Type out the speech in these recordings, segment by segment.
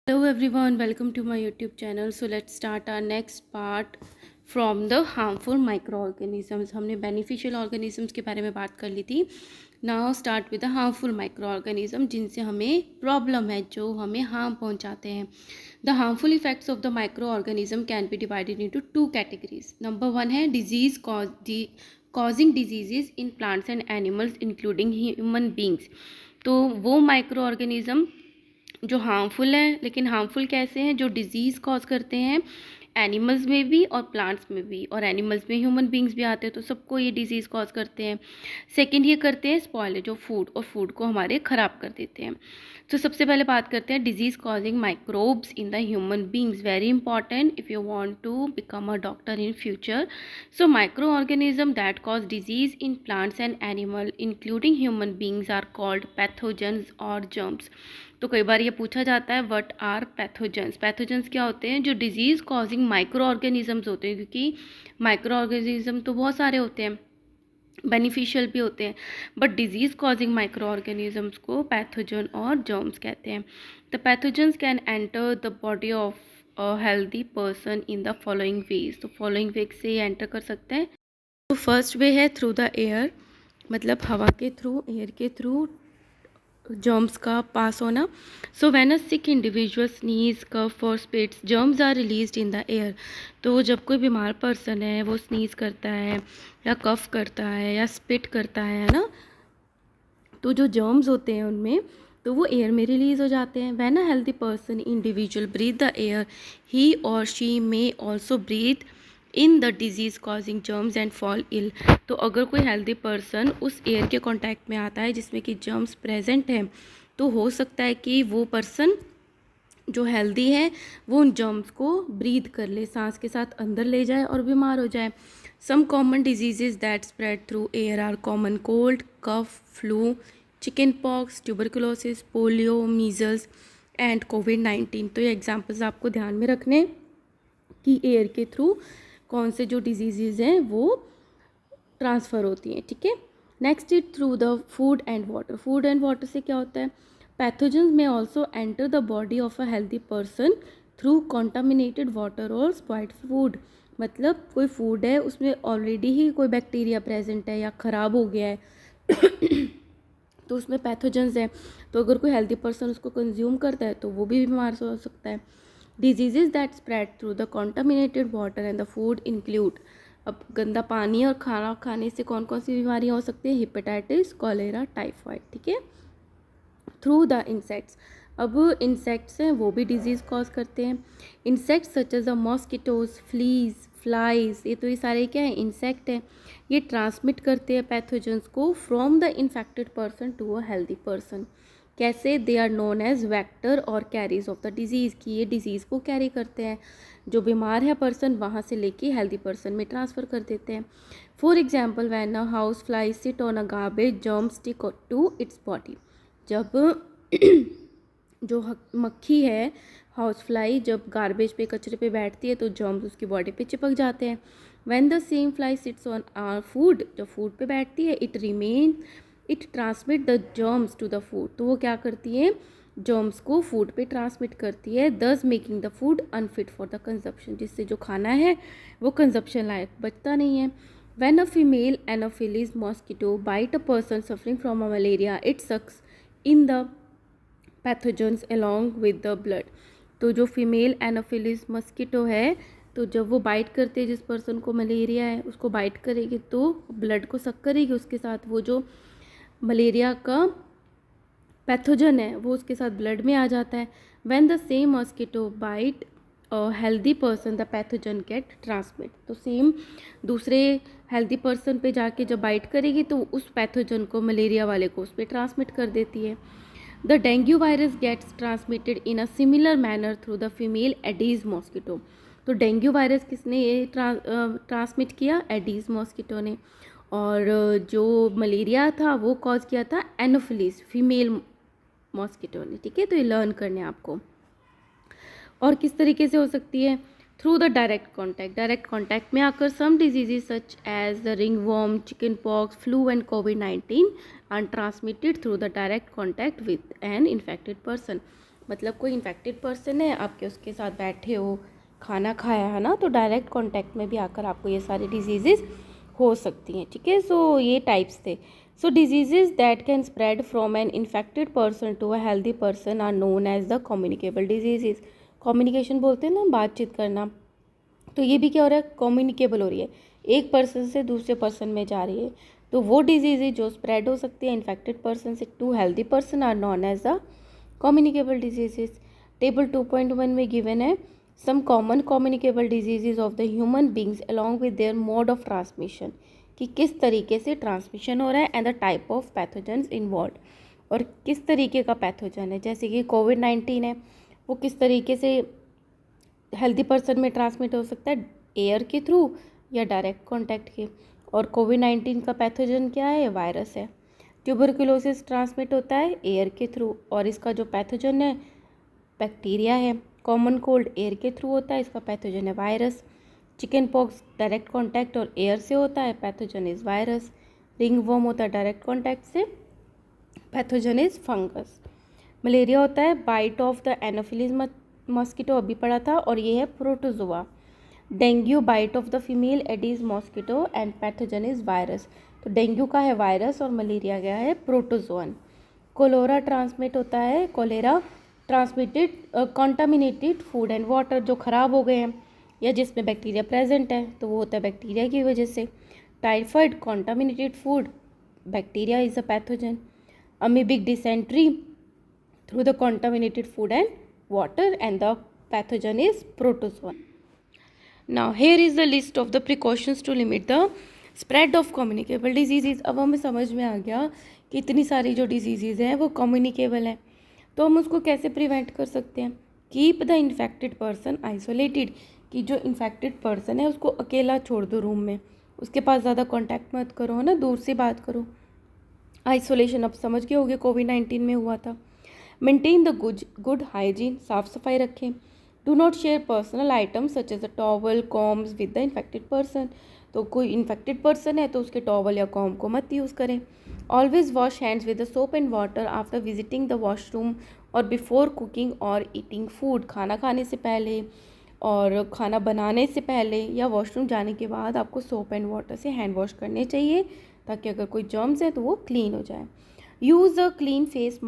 Hello everyone, welcome to my YouTube channel. So let's start our next part from the harmful microorganisms. हमने beneficial organisms के बारे में बात कर ली थी. Now start with the harmful microorganism जिनसे हमें problem है, जो हमें harm पहुंचाते हैं. The harmful effects of the microorganism can be divided into two categories. Number one है causing diseases in plants and animals including human beings. तो वो microorganism जो हार्मफुल है, लेकिन हार्मफुल कैसे हैं, जो डिजीज़ कॉज करते हैं एनिमल्स में भी और प्लांट्स में भी, और एनिमल्स में ह्यूमन बींग्स भी आते हैं, तो सबको ये डिजीज़ कॉज करते हैं. सेकंड ये करते हैं स्पॉइल, जो फूड और फूड को हमारे ख़राब कर देते हैं. तो सबसे पहले बात करते हैं disease causing microbes in the human beings. Very important if you want to become a doctor in future. So microorganism that cause disease in plants and animal including human beings are called pathogens और germs. तो कई बार ये पूछा जाता है what are pathogens. Pathogens क्या होते हैं? जो डिजीज़ कॉजिंग माइक्रो ऑर्गेनिजम्स होते हैं, क्योंकि माइक्रो ऑर्गेनिज्म तो बहुत सारे होते हैं, बेनिफिशियल भी होते हैं, but disease causing micro organisms को पैथोजन और जर्म्स कहते हैं. The pathogens can enter the body of a healthy person in the following veg. तो फॉलोइंग वेज से एंटर कर सकते हैं. तो फर्स्ट वे है थ्रू द एयर, मतलब हवा के थ्रू, एयर के थ्रू जर्म्स का पास होना. So when a sick individual sneeze, cough और spits, germs are released in the air. तो जब कोई बीमार पर्सन है वो स्नीज करता है या कफ करता है या स्पिट करता है ना, तो जो जर्म्स होते हैं उनमें, तो वो एयर में रिलीज़ हो जाते हैं. When a healthy person individual breathe the air, he और she may also breathe in the disease causing germs and fall ill. तो अगर कोई हेल्दी पर्सन उस एयर के कांटेक्ट में आता है जिसमें कि जर्म्स प्रेजेंट हैं, तो हो सकता है कि वो पर्सन जो हेल्दी है वो उन जर्म्स को ब्रीथ कर ले, सांस के साथ अंदर ले जाए और बीमार हो जाए. Some common diseases that spread through air are common cold, cough, flu, chicken pox, tuberculosis, polio, measles and कोविड-19. तो ये एग्जाम्पल्स आपको ध्यान में रखने कि एयर के थ्रू कौन से जो डिजीज़ हैं वो ट्रांसफ़र होती हैं. ठीक है. Next it through the food and water. Food and water से क्या होता है? पैथोजेंस में also enter the body of a healthy person through contaminated water और स्पॉइल्ड फूड. मतलब कोई फूड है उसमें ऑलरेडी ही कोई बैक्टीरिया प्रेजेंट है या ख़राब हो गया है तो उसमें पैथोजेंस है, तो अगर कोई हेल्दी पर्सन उसको कंज्यूम करता है तो वो भी बीमार हो सकता है. Diseases that spread through the contaminated water and the food include. अब गंदा पानी और खाना खाने से कौन कौन सी बीमारियाँ हो सकती है? Hepatitis, cholera, typhoid. ठीक है. Through the insects. अब इंसेक्ट्स हैं वो भी डिजीज़ कॉज करते हैं. Insects such as the mosquitoes, fleas, flies, ये तो ये सारे क्या है? इंसेक्ट हैं. ये ट्रांसमिट करते हैं पैथोजेंस को from the infected person to a healthy person. कैसे? They are known as vector और कैरीज ऑफ द डिजीज़, की ये डिजीज़ को कैरी करते हैं. जो बीमार है पर्सन वहाँ से लेके हेल्दी पर्सन में ट्रांसफ़र कर देते हैं. For example, when a housefly sit on a garbage, germ stick to its body. जब जो मक्खी है, हाउस फ्लाई, जब गार्बेज पे, कचरे पे बैठती है तो जर्म्स उसकी बॉडी पे चिपक जाते हैं. When the same fly sits on our food, जब फूड पे बैठती है, it transmit the germs to the food. तो वो क्या करती है? जर्म्स को फूड पे ट्रांसमिट करती है, दस making the food unfit for the consumption, जिससे जो खाना है वो कंजप्शन लायक बचता नहीं है. When a female anopheles mosquito bite a person suffering from a malaria, it sucks in the pathogens along with the blood. तो जो फीमेल एनोफिलिस मस्किटो है, तो जब वो बाइट करते हैं, जिस पर्सन को मलेरिया है उसको बाइट करेगी तो ब्लड को सक करेगी, उसके साथ वो जो मलेरिया का पैथोजन है वो उसके साथ ब्लड में आ जाता है. When the same mosquito bite healthy person, the pathogen get transmit. तो सेम दूसरे हेल्दी पर्सन पे जाके जब बाइट करेगी तो उस पैथोजन को, मलेरिया वाले को, उस पर ट्रांसमिट कर देती है. The dengue virus gets transmitted in a similar manner through the female Aedes mosquito. तो डेंगू वायरस किसने ये ट्रांसमिट किया? एडीज मॉस्किटो ने. और जो मलेरिया था वो कॉज किया था एनोफिलीज, फीमेल मॉस्किटो ने. ठीक है. तो ये लर्न करने आपको. और किस तरीके से हो सकती है? Through the direct contact. Direct contact में आकर some diseases such as the ringworm, chicken pox, flu and कोविड-19 are transmitted through the direct contact with an infected person. मतलब कोई इन्फेक्टेड पर्सन है, आपके उसके साथ बैठे हो, खाना खाया है ना, तो डायरेक्ट कांटेक्ट में भी आकर आपको ये सारी डिजीज़ेज़ हो सकती हैं, ठीक है। सो ये टाइप्स थे। So diseases that can spread from an infected person to a healthy person are known as the communicable diseases. Communication बोलते हैं ना, बातचीत करना, तो ये भी क्या हो रहा है, कम्युनिकेबल हो रही है, एक पर्सन से दूसरे पर्सन में जा रही है। तो वो डिजीज़ जो स्प्रेड हो सकती है इन्फेक्टेड पर्सन से to healthy person are known as the communicable disease. Table 2.1 में गिवन है some common communicable disease of the human beings along with their mode of transmission, कि किस तरीके से ट्रांसमिशन हो रहा है, and the type of pathogens involve, और किस तरीके का पैथोजन है। जैसे कि कोविड-19 है, वो किस तरीके से हेल्दी पर्सन में ट्रांसमिट हो सकता है, एयर के थ्रू या डायरेक्ट कांटेक्ट के। और कोविड-19 का पैथोजन क्या है, वायरस है। ट्यूबरकुलोसिस ट्रांसमिट होता है एयर के थ्रू, और इसका जो पैथोजन है बैक्टीरिया है। कॉमन कोल्ड एयर के थ्रू होता है, इसका पैथोजन है virus. Chickenpox direct contact और एयर से होता है, pathogen is virus. Ringworm होता है डायरेक्ट कांटेक्ट से, पैथोजन इज फंगस। मलेरिया होता है bite of the anopheles mosquito, अभी पढ़ा था, और ये है protozoa. Dengue bite of the female aedes mosquito and pathogen is virus. तो डेंगू का है वायरस और मलेरिया का है प्रोटोजोअन। कोलेरा ट्रांसमिट होता है, cholera transmitted contaminated food and water, जो ख़राब हो गए हैं या जिसमें बैक्टीरिया प्रेजेंट है, तो वो होता है बैक्टीरिया की वजह से। Typhoid contaminated food, bacteria is a pathogen. Amoebic dysentery through the contaminated food and water, and the pathogen is protozoan. Now here is the list of the precautions to limit the spread of communicable diseases. अब हमें समझ में आ गया कि इतनी सारी जो disease हैं वो कम्युनिकेबल हैं, तो हम उसको कैसे प्रिवेंट कर सकते हैं। Keep the infected person isolated, कि जो इन्फेक्टेड पर्सन है उसको अकेला छोड़ दो रूम में, उसके पास ज़्यादा कॉन्टैक्ट मत करो, है ना, दूर से बात करो। आइसोलेशन अब समझ गए होगे, कोविड-19 में हुआ था। मेंटेन द गुड हाइजीन, साफ़ सफाई रखें। Do not share personal items such as a towel combs with the infected person, तो कोई इन्फेक्टेड पर्सन है तो उसके टॉवल या कॉम को मत यूज़ करें। Always wash hands with the soap and water after visiting the washroom और बिफोर कुकिंग और ईटिंग फूड, खाना खाने से पहले और खाना बनाने से पहले या वॉशरूम जाने के बाद आपको सोप एंड वाटर से हैंड वॉश करने चाहिए, ताकि अगर कोई जर्म्स है तो वो क्लीन हो जाए। Use a clean face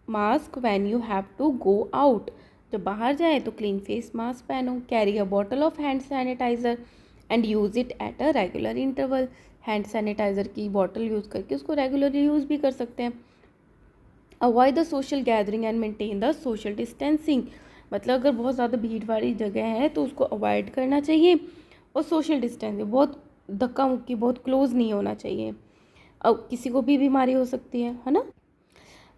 mask when you have to go out, जब बाहर जाए तो क्लीन फेस मास्क पहनो। Carry a bottle of hand sanitiser and use it at a regular interval, hand sanitiser की बॉटल यूज़ करके उसको regularly use भी कर सकते हैं। Avoid the social gathering and maintain the social distancing, मतलब अगर बहुत ज़्यादा भीड़ वाली जगह है तो उसको अवॉइड करना चाहिए, और सोशल डिस्टेंसिंग, बहुत धक्का मुक्की, बहुत क्लोज नहीं होना चाहिए, अब किसी को भी बीमारी हो सकती है ना।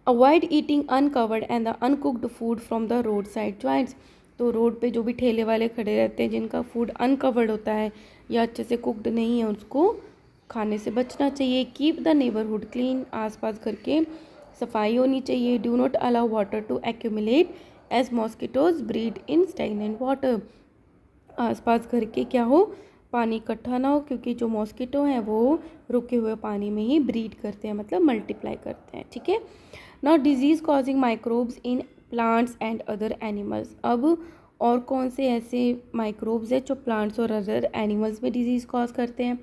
Avoid eating uncovered and the uncooked food from the road side joints, तो रोड पे जो भी ठेले वाले खड़े रहते हैं जिनका फूड अनकवर्ड होता है या अच्छे से कुक्ड नहीं है, उसको खाने से बचना चाहिए। कीप द नेबरहुड क्लीन, आसपास घर के सफाई होनी चाहिए। Do not allow water to accumulate as mosquitoes breed in stagnant water, आसपास घर के क्या हो, पानी इकट्ठा ना हो, क्योंकि जो मॉस्किटो हैं वो रुके हुए पानी में ही ब्रीड करते हैं, मतलब मल्टीप्लाई करते हैं, ठीक है। Now disease causing microbes in plants and other animals, अब और कौन से ऐसे माइक्रोब्स हैं जो प्लांट्स और अदर एनिमल्स में डिजीज़ कॉज करते हैं।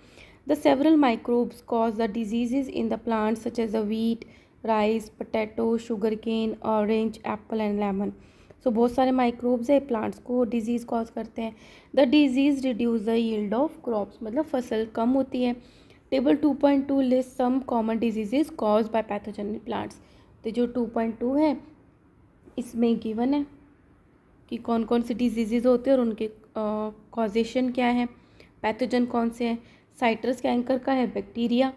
The several microbes cause the disease in the plants such as the wheat, rice, potato, sugar cane, orange, apple and lemon. So बहुत सारे माइक्रोब्स है प्लांट्स को डिजीज़ कॉज करते हैं। The disease reduce the yield of crops, मतलब फसल कम होती है। Table 2.2 list some common diseases cause by pathogen in plants, तो जो 2.2 है इसमें गिवन है कि कौन कौन से डिजीजेज होते हैं और उनके कॉजेशन क्या है, पैथोजन कौन से हैं। साइट्रस कैंकर का है बैक्टीरिया,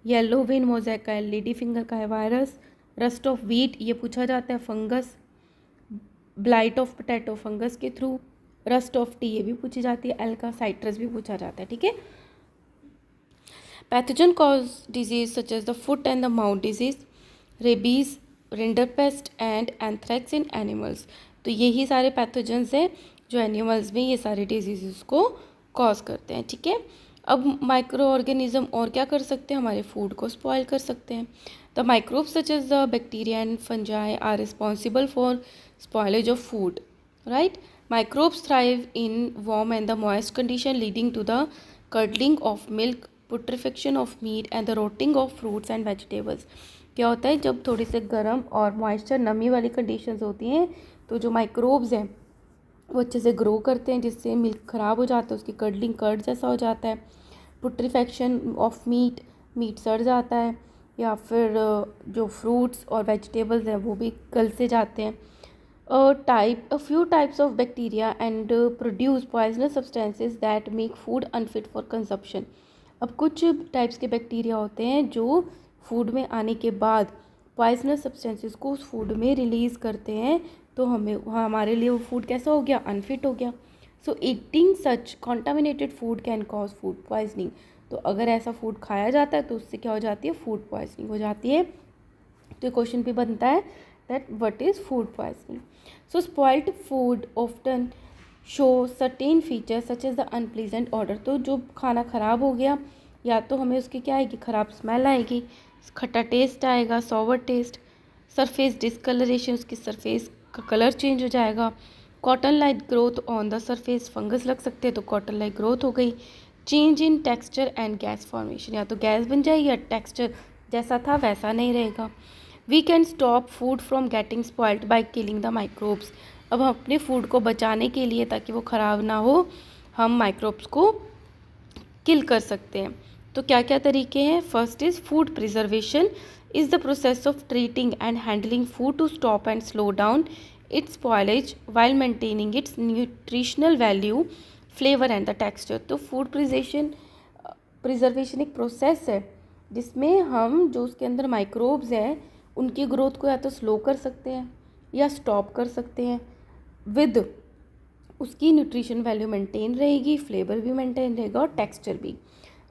येलो वेन मोज़ेक का है, लेडी फिंगर का है वायरस, रस्ट ऑफ व्हीट ये पूछा जाता है fungus, blight of potato fungus के थ्रू, रस्ट ऑफ टी ये भी पूछी जाती है, एल्का साइट्रस भी पूछा जाता है, ठीक है। Pathogen cause disease such as the foot and the mouth disease, rabies, rinderpest and anthrax in animals, तो यही सारे पैथोजन्स हैं जो एनिमल्स में ये सारे डिजीज़ को कॉज करते हैं, ठीक है। अब माइक्रो ऑर्गेनिज्म और क्या कर सकते हैं, हमारे फूड को स्पॉइल कर सकते हैं। The microbes such as the bacteria and fungi are responsible for spoilage of food, right? Microbes thrive in warm and the moist condition, leading to the curdling of milk, putrefaction of meat and the rotting of fruits and vegetables. क्या होता है, जब थोड़ी से गर्म और moisture नमी वाली कंडीशंस होती हैं तो जो माइक्रोब्स हैं वो अच्छे से ग्रो करते हैं, जिससे मिल्क ख़राब हो जाता है, उसकी कर्डलिंग कर्ड जैसा हो जाता है। पुट्रीफेक्शन ऑफ मीट, मीट सड़ जाता है, या फिर जो फ्रूट्स और वेजिटेबल्स हैं वो भी गल से जाते हैं। A few types of bacteria and produce poisonous substances that make food unfit for consumption. अब कुछ टाइप्स के बैक्टीरिया होते हैं जो फूड में आने के बाद पॉइजनस सब्सटेंसेस को उस फूड में रिलीज़ करते हैं, तो हमारे लिए वो फूड कैसा हो गया, अनफिट हो गया। So eating such contaminated food can cause food poisoning. तो अगर ऐसा फूड खाया जाता है तो उससे क्या हो जाती है, फूड पॉइजनिंग हो जाती है। तो क्वेश्चन भी बनता है that what is food poisoning. So spoiled food often show certain features such as the unpleasant order. तो जो खाना ख़राब हो गया, या तो हमें उसकी क्या आएगी, ख़राब स्मेल आएगी, खट्टा टेस्ट आएगा, सॉवर टेस्ट, सरफेस डिसकलरेशन, उसकी सरफेस का कलर चेंज हो जाएगा, cotton like growth on the surface, fungus लग सकते हैं तो कॉटन लाइक ग्रोथ हो गई, change in texture and gas formation, या तो गैस बन जाएगी या टेक्सचर जैसा था वैसा नहीं रहेगा। We can stop food from getting spoiled by killing the microbes. अब हम अपने फूड को बचाने के लिए, ताकि वो ख़राब ना हो, हम माइक्रोब्स को किल कर सकते हैं। तो क्या क्या तरीके हैं? First is food preservation is the process of treating and handling food to stop and slow down its spoilage while maintaining its nutritional value, flavour and the texture. तो फूड प्रिजर्वेशन एक प्रोसेस है जिसमें हम जो उसके अंदर microbes हैं उनकी ग्रोथ को या तो स्लो कर सकते हैं या स्टॉप कर सकते हैं, विद उसकी न्यूट्रिशन वैल्यू मेंटेन रहेगी, फ्लेवर भी मेंटेन रहेगा और टेक्सचर भी।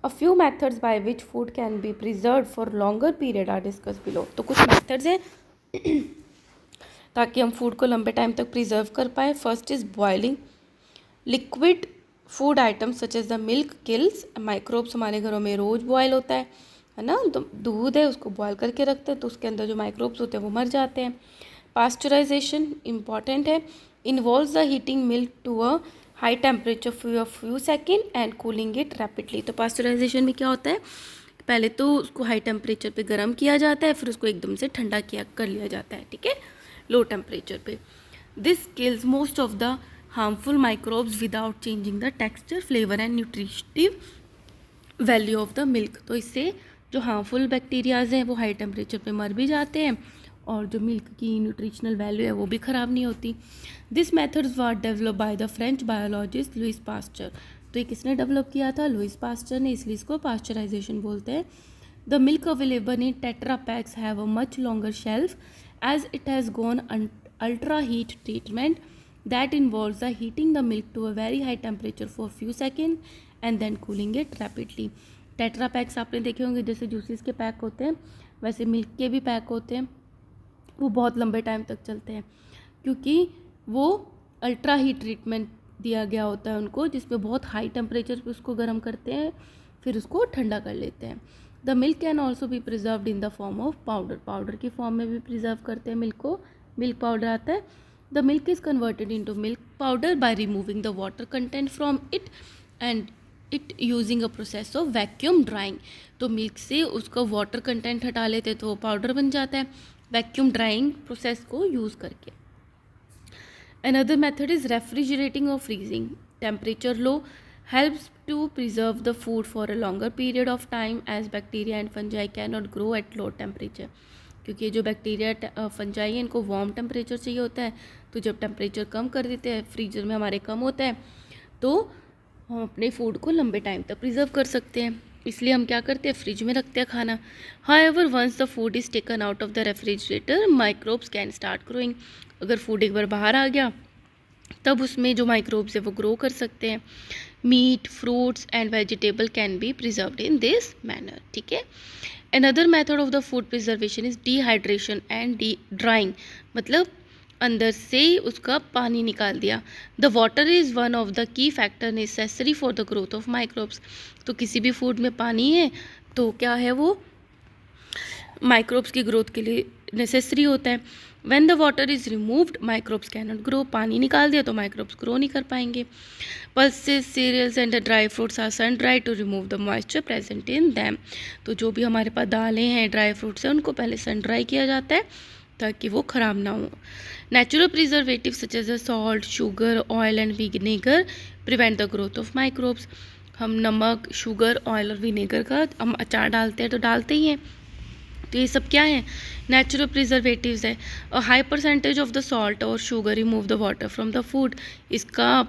A few methods by which food can be preserved for longer period are discussed below. तो कुछ मेथड्स हैं ताकि हम फूड को लंबे टाइम तक प्रिजर्व कर पाए। First is boiling liquid food items such as the milk kills microbes. हमारे घरों में रोज़ बॉयल होता है ना, तो दूध है उसको बॉयल करके रखते हैं तो उसके अंदर जो माइक्रोब्स होते हैं वो मर जाते हैं। पास्चराइजेशन इम्पॉर्टेंट है, involves the heating milk to a high temperature for a few second and cooling it rapidly. तो पास्चराइजेशन में क्या होता है, पहले तो उसको हाई टेम्परेचर पे गर्म किया जाता है, फिर उसको एकदम से ठंडा कर लिया जाता है, ठीक है, लो टेम्परेचर पे। This kills most of the harmful microbes without changing the texture, flavour and nutritive value of the milk. तो इससे जो हार्मफुल बैक्टीरियाज हैं वो हाई टेम्परेचर पे मर भी जाते हैं और जो मिल्क की न्यूट्रिशनल वैल्यू है वो भी ख़राब नहीं होती। This methods were develop by the French biologist Louis Pasteur. तो ये किसने डेवलप किया था, लुइस पास्चर ने, इसलिए इसको पास्चराइजेशन बोलते हैं। The milk available in tetra packs have a much longer shelf as it has gone ultra heat treatment that involves the heating the milk to a very high temperature for few second and then cooling it rapidly. Tetra packs आपने देखे होंगे, जैसे juices के pack होते हैं वैसे milk के भी पैक होते हैं, वो बहुत लंबे टाइम तक चलते हैं क्योंकि वो अल्ट्रा हीट ट्रीटमेंट दिया गया होता है उनको, जिसमें बहुत हाई टेम्परेचर पे उसको गर्म करते हैं फिर उसको ठंडा कर लेते हैं। The milk can also be preserved in the form of powder, powder की फॉर्म में भी प्रिजर्व करते हैं मिल्क को, मिल्क पाउडर आता है। The milk is converted into milk powder by removing the water content from it and it using a process of vacuum drawing. तो milk से उसका वाटर कंटेंट हटा लेते हैं तो वो पाउडर बन जाता है वैक्यूम ड्राइंग प्रोसेस को यूज़ करके। Another method is refrigerating or freezing. Temperature low helps to preserve the food for a longer period of time as bacteria and fungi cannot grow at low temperature. क्योंकि जो bacteria fungi है इनको warm temperature चाहिए होता है, तो जब temperature कम कर देते हैं, फ्रीजर में हमारे कम होता है, तो हम अपने फूड को लंबे टाइम तक प्रिजर्व कर सकते हैं। इसलिए हम क्या करते हैं, फ्रिज में रखते हैं खाना। However once the food is taken out of the refrigerator microbes can start growing. अगर फूड एक बार बाहर आ गया तब उसमें जो माइक्रोब्स है वो ग्रो कर सकते हैं। Meat, fruits and vegetable can be preserved in this manner, ठीक है। Another method of the food preservation is dehydration and drying, मतलब अंदर से उसका पानी निकाल दिया। The water is one of the key factor necessary for the growth of microbes. तो किसी भी फूड में पानी है तो क्या है, वो माइक्रोब्स की ग्रोथ के लिए नेसेसरी होता है। When the water is removed microbes can not grow, पानी निकाल दिया तो माइक्रोब्स ग्रो नहीं कर पाएंगे। Pulses, cereals and the dry fruits are sun dry to remove the moisture present in them. तो जो भी हमारे पास दालें हैं, ड्राई फ्रूट्स हैं, उनको पहले सन ड्राई किया जाता है ताकि वो ख़राब ना हो। Natural preservative such as salt, sugar, oil and vinegar prevent the growth of microbes. हम नमक, शुगर, ऑयल और विनेगर का हम अचार डालते हैं तो डालते ही हैं, तो ये सब क्या है, नेचुरल प्रिजर्वेटिव्स है। A high percentage of the salt और sugar remove the water from the food. इसका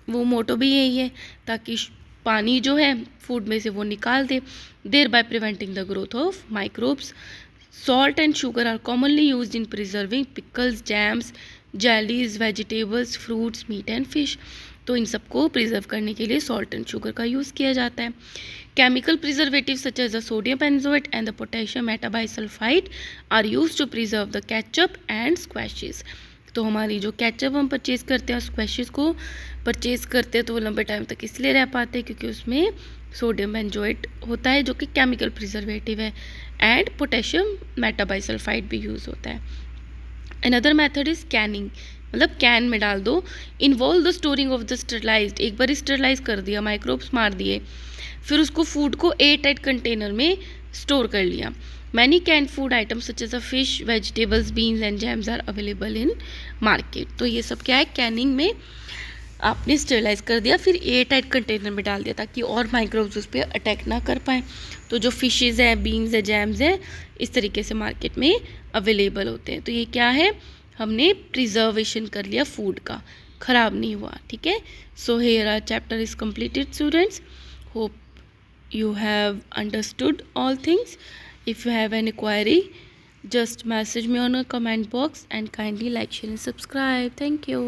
वो मोटो भी यही है ताकि पानी जो है फूड में से वो निकाल दे, thereby preventing the growth of microbes. Salt and sugar are commonly used in preserving pickles, jams, jellies, vegetables, fruits, meat and fish. तो इन सबको प्रिजर्व करने के लिए सॉल्ट एंड शुगर का यूज़ किया जाता है। Chemical preservative such as the sodium benzoate and the potassium metabisulphite are use to preserve the ketchup and squashes. तो हमारी जो केचप हम परचेज़ करते हैं, स्क्वैशेस को परचेज़ करते हैं, तो वो लंबे टाइम तक इसलिए रह पाते हैं क्योंकि उसमें सोडियम बेंजोएट होता है जो कि केमिकल प्रिजर्वेटिव है, एंड पोटेशियम मेटाबाइसल्फाइड भी यूज़ होता है। अनदर मेथड इज़ कैनिंग, मतलब कैन में डाल दो। Involve the storing of the sterilised, एक बार स्टरलाइज कर दिया, माइक्रोब्स मार दिए, फिर उसको फूड को एयर टाइट कंटेनर में स्टोर कर लिया। Many canned food items such as a fish, vegetables, beans and jams are available in market. तो ये सब क्या है, कैनिंग में आपने स्टेरिलाइज कर दिया, फिर एयर टाइट कंटेनर में डाल दिया ताकि और माइक्रोब्स उस पर अटैक ना कर पाएँ। तो जो फिशेज़ हैं, बीन्स है, जैम्स है, इस तरीके से मार्केट में अवेलेबल होते हैं। तो ये क्या है, हमने प्रिजर्वेशन कर लिया फूड का, ख़राब नहीं हुआ, ठीक है। So here our chapter is completed students. Hope you have understood all things. If you have any query, just message me on a comment box and kindly like, share and subscribe. Thank you.